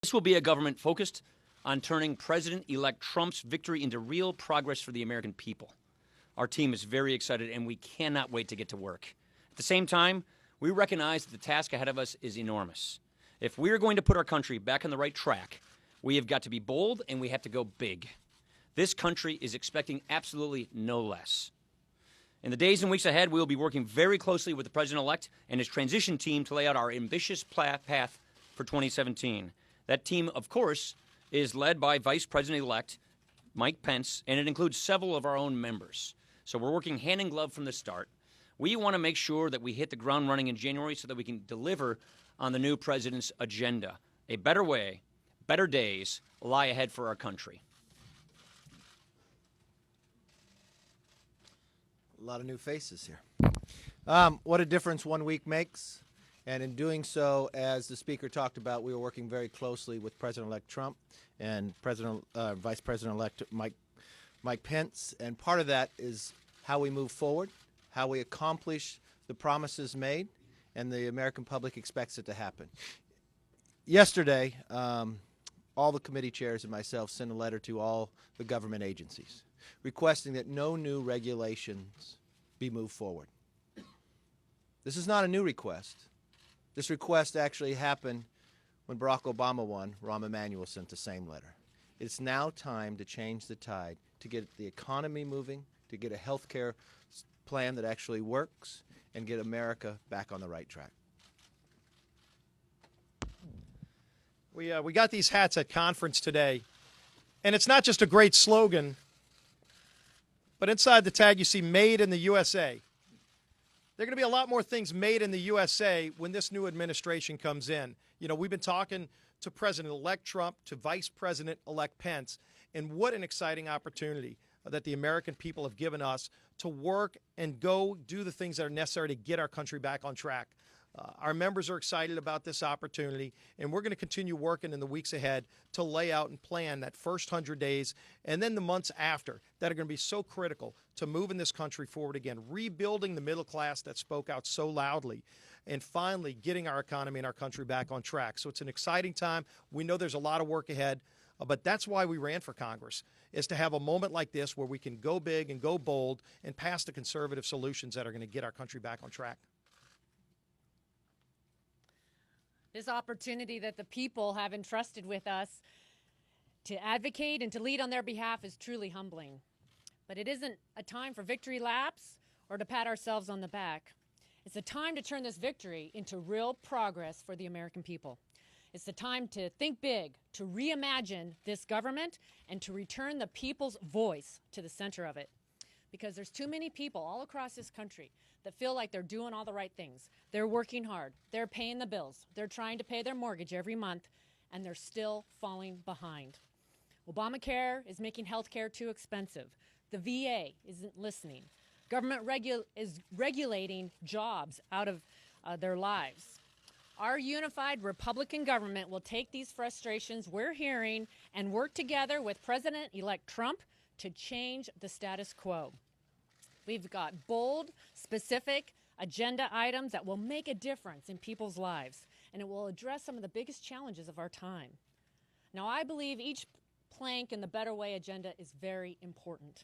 This will be a government focused on turning President-elect Trump's victory into real progress for the American people. Our team is very excited, and we cannot wait to get to work. At the same time, we recognize that the task ahead of us is enormous. If we are going to put our country back on the right track, we have got to be bold and we have to go big. This country is expecting absolutely no less. In the days and weeks ahead, we will be working very closely with the President-elect and his transition team to lay out our ambitious path for 2017. That team, of course, is led by Vice President-elect Mike Pence, and it includes several of our own members. So we're working hand in glove from the start. We want to make sure that we hit the ground running in January so that we can deliver on the new president's agenda. A better way, better days lie ahead for our country. A lot of new faces here. What a difference 1 week makes. And in doing so, as the Speaker talked about, we were working very closely with President-elect Trump and Vice President-elect Mike Pence. And part of that is how we move forward, how we accomplish the promises made, and the American public expects it to happen. Yesterday, all the committee chairs and myself sent a letter to all the government agencies requesting that no new regulations be moved forward. This is not a new request. This request actually happened when Barack Obama won. Rahm Emanuel sent the same letter. It's now time to change the tide, to get the economy moving, to get a health care plan that actually works, and get America back on the right track. We got these hats at conference today, and it's not just a great slogan, but inside the tag you see Made in the USA. There are going to be a lot more things made in the USA when this new administration comes in. You know, we've been talking to President-elect Trump, to Vice President-elect Pence, and what an exciting opportunity that the American people have given us to work and go do the things that are necessary to get our country back on track. Our members are excited about this opportunity, and we're going to continue working in the weeks ahead to lay out and plan that first 100 days and then the months after that are going to be so critical to moving this country forward again, rebuilding the middle class that spoke out so loudly, and finally getting our economy and our country back on track. So it's an exciting time. We know there's a lot of work ahead, but that's why we ran for Congress, is to have a moment like this where we can go big and go bold and pass the conservative solutions that are going to get our country back on track. This opportunity that the people have entrusted with us to advocate and to lead on their behalf is truly humbling. But it isn't a time for victory laps or to pat ourselves on the back. It's a time to turn this victory into real progress for the American people. It's the time to think big, to reimagine this government, and to return the people's voice to the center of it. Because there's too many people all across this country that feel like they're doing all the right things. They're working hard. They're paying the bills. They're trying to pay their mortgage every month, and they're still falling behind. Obamacare is making health care too expensive. The VA isn't listening. Government is regulating jobs out of their lives. Our unified Republican government will take these frustrations we're hearing and work together with President-elect Trump to change the status quo. We've got bold, specific agenda items that will make a difference in people's lives, and it will address some of the biggest challenges of our time. Now, I believe each plank in the Better Way agenda is very important.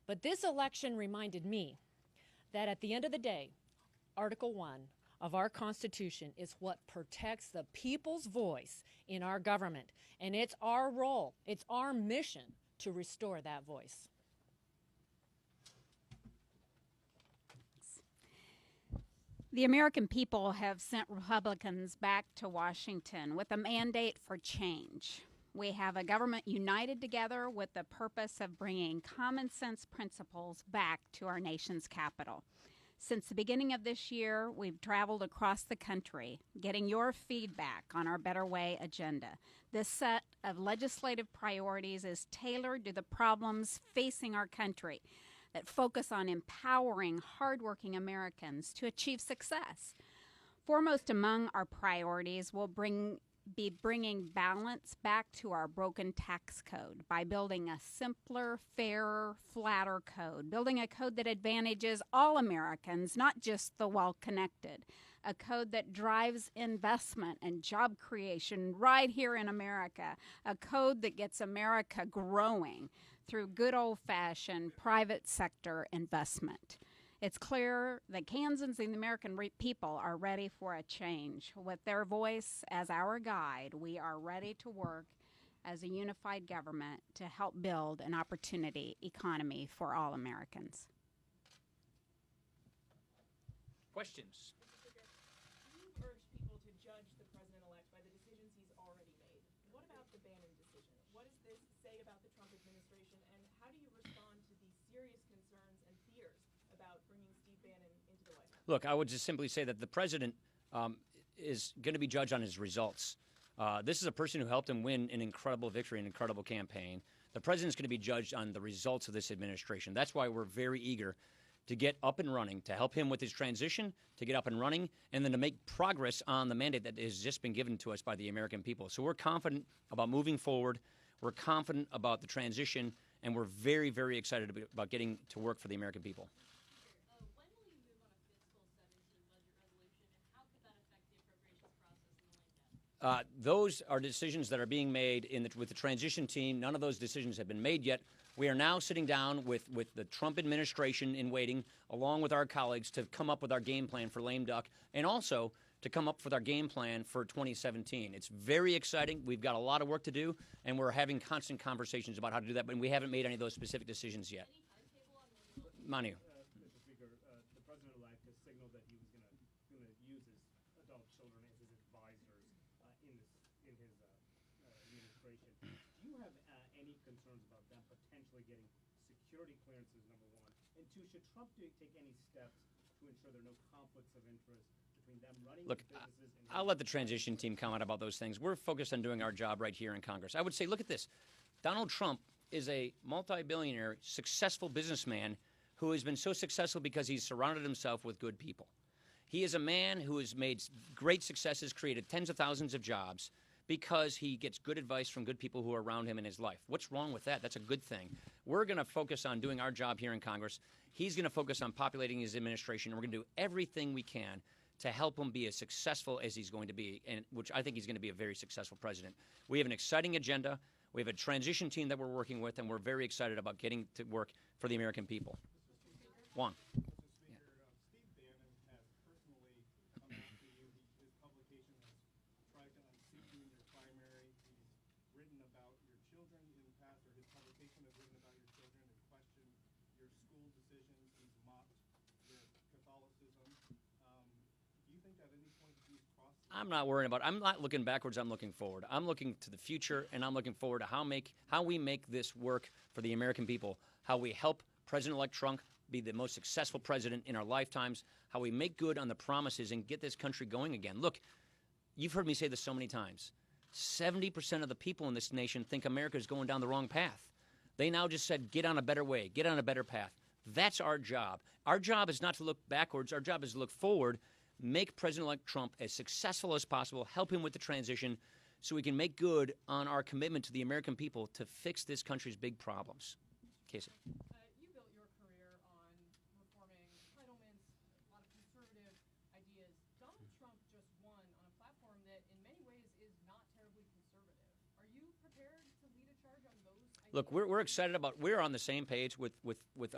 But this election reminded me that at the end of the day, Article 1 of our Constitution is what protects the people's voice in our government, and it's our role, it's our mission to restore that voice. The American people have sent Republicans back to Washington with a mandate for change. We have a government united together with the purpose of bringing common sense principles back to our nation's capital. Since the beginning of this year, we've traveled across the country, getting your feedback on our Better Way agenda. This set of legislative priorities is tailored to the problems facing our country that focus on empowering hardworking Americans to achieve success. Foremost among our priorities will bring be bringing balance back to our broken tax code by building a simpler, fairer, flatter code, building a code that advantages all Americans, not just the well-connected, a code that drives investment and job creation right here in America, a code that gets America growing through good old-fashioned private sector investment. It's clear that Kansans and the American people are ready for a change. With their voice as our guide, we are ready to work as a unified government to help build an opportunity economy for all Americans. Questions? You urge people to judge the president-elect by the decisions he's already made. What about the Bannon decision? What does this say about the Trump administration, and how do you respond to the serious concerns and fears about bringing Steve Bannon into the White House? Look, I would just simply say that the president is going to be judged on his results. This is a person who helped him win an incredible victory, an incredible campaign. The president's going to be judged on the results of this administration. That's why we're very eager to get up and running, to help him with his transition, to get up and running, and then to make progress on the mandate that has just been given to us by the American people. So we're confident about moving forward. We're confident about the transition, and we're very, very excited about getting to work for the American people. When will you move on a fiscal 17 budget resolution, and how could that affect the appropriations process in the White House? Those are decisions that are being made with the transition team. None of those decisions have been made yet. We are now sitting down with the Trump administration in waiting, along with our colleagues, to come up with our game plan for lame duck, and also to come up with our game plan for 2017. It's very exciting. We've got a lot of work to do, and we're having constant conversations about how to do that, but we haven't made any of those specific decisions yet. Manu. Mr. Speaker, the president-elect has signaled that he was going to use his adult children as his advisors in his administration. Do you have any concerns about them potentially getting security clearances, number one? And two, should Trump take any steps to ensure there are no conflicts of interest between them running Look, businesses and I'll let the transition team comment about those things. We're focused on doing our job right here in Congress. I would say, look at this. Donald Trump is a multi-billionaire, successful businessman who has been so successful because he's surrounded himself with good people. He is a man who has made great successes, created tens of thousands of jobs, because he gets good advice from good people who are around him in his life. What's wrong with that? That's a good thing. We're going to focus on doing our job here in Congress. He's going to focus on populating his administration, and we're going to do everything we can to help him be as successful as he's going to be, and which I think he's going to be a very successful president. We have an exciting agenda. We have a transition team that we're working with, and we're very excited about getting to work for the American people. Juan. Mr. Speaker, Steve Bannon has personally come after you. His publication has tried to unseat you in your primary. He's written about your children in the past, or his publication has written about your children and questioned your school decisions. He's mocked your Catholicism. Do you think at any point he's crossed? I'm not worrying about it. I'm not looking backwards. I'm looking forward. I'm looking to the future, and I'm looking forward to how we make this work for the American people, how we help President-elect Trump be the most successful president in our lifetimes, how we make good on the promises and get this country going again. Look, you've heard me say this so many times. 70% of the people in this nation think America is going down the wrong path. They now just said, get on a better way, get on a better path. That's our job. Our job is not to look backwards. Our job is to look forward, make President-elect Trump as successful as possible, help him with the transition so we can make good on our commitment to the American people to fix this country's big problems. Casey. You built your career on reforming entitlements, a lot of conservative ideas. Donald Trump just won on a platform that in many ways is not terribly conservative. Are you prepared to lead a charge on those ideas? Look, we're excited about, we're on the same page with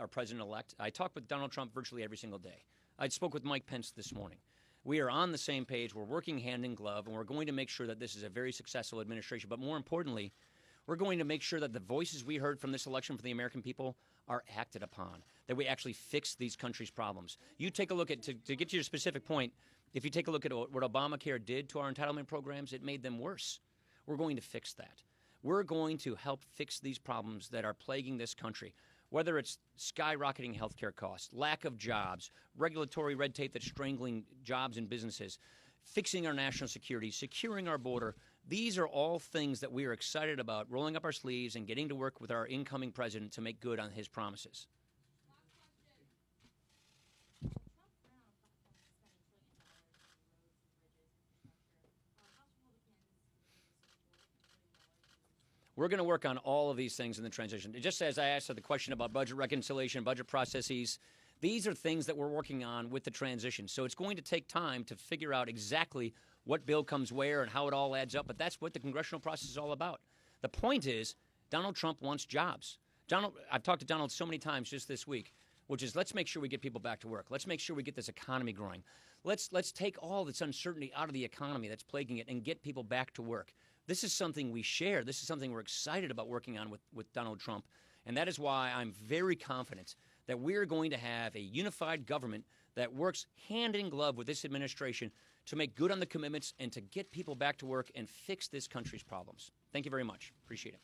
our president-elect. I talk with Donald Trump virtually every single day. I spoke with Mike Pence this morning. We are on the same page. We're working hand in glove, and we're going to make sure that this is a very successful administration. But more importantly, we're going to make sure that the voices we heard from this election for the American people are acted upon, that we actually fix these country's problems. You take a look at, to get to your specific point, if you take a look at what Obamacare did to our entitlement programs, it made them worse. We're going to fix that. We're going to help fix these problems that are plaguing this country, whether it's skyrocketing healthcare costs, lack of jobs, regulatory red tape that's strangling jobs and businesses, fixing our national security, securing our border. These are all things that we are excited about, rolling up our sleeves and getting to work with our incoming president to make good on his promises. We're going to work on all of these things in the transition. Just as I asked the question about budget reconciliation, budget processes, these are things that we're working on with the transition. So it's going to take time to figure out exactly what bill comes where and how it all adds up, but that's what the congressional process is all about. The point is, Donald Trump wants jobs. I've talked to Donald so many times just this week, which is let's make sure we get people back to work. Let's make sure we get this economy growing. Let's take all this uncertainty out of the economy that's plaguing it and get people back to work. This is something we share. This is something we're excited about working on with Donald Trump. And that is why I'm very confident that we're going to have a unified government that works hand in glove with this administration to make good on the commitments and to get people back to work and fix this country's problems. Thank you very much. Appreciate it.